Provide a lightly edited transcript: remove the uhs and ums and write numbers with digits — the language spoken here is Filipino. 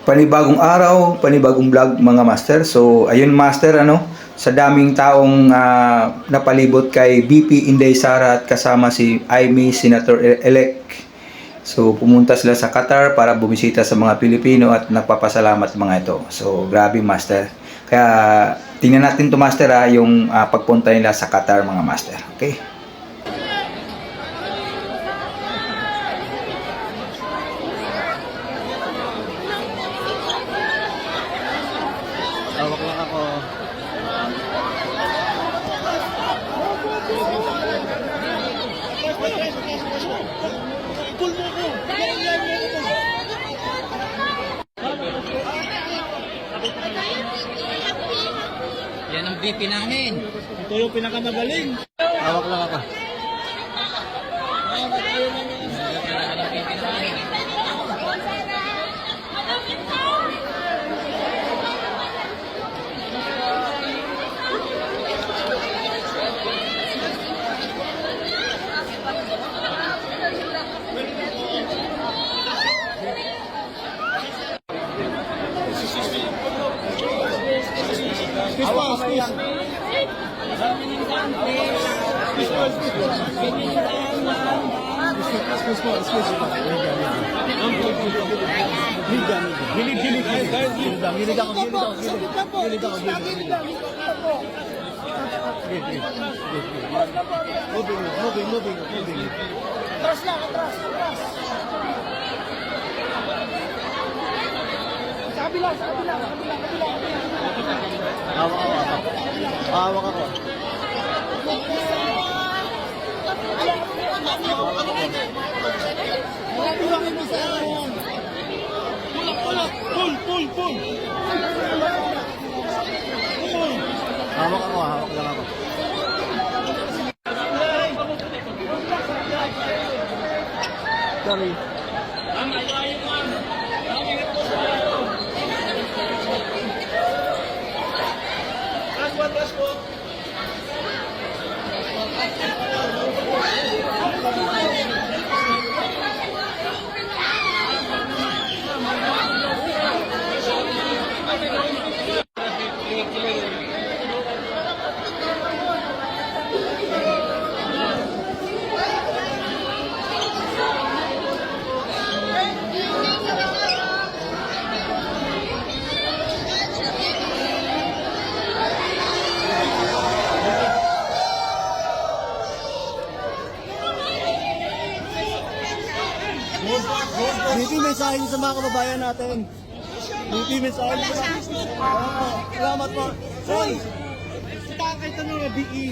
Panibagong araw, panibagong vlog mga master. So ayun master, sa daming taong napalibot kay VP Inday Sara at kasama si Amy, Senator-elect. So pumunta sila sa Qatar para bumisita sa mga Pilipino at nagpapasalamat mga ito. So grabe master. Kaya tingnan natin to master yung pagpunta nila sa Qatar mga master. Okay? Hawak lang ako. Yan ang VP namin. Ito yung pinakamagaling. Hawak lang ako. Moving. Atras lang, atras. Sa kabila. Hawak ako. Pull. Hawak lang ako. Sorry. BP, mensahe niyo sa mga kababayan natin. BP, mensahe niyo. Salamat po. Hoy! Kita kayo ng BE.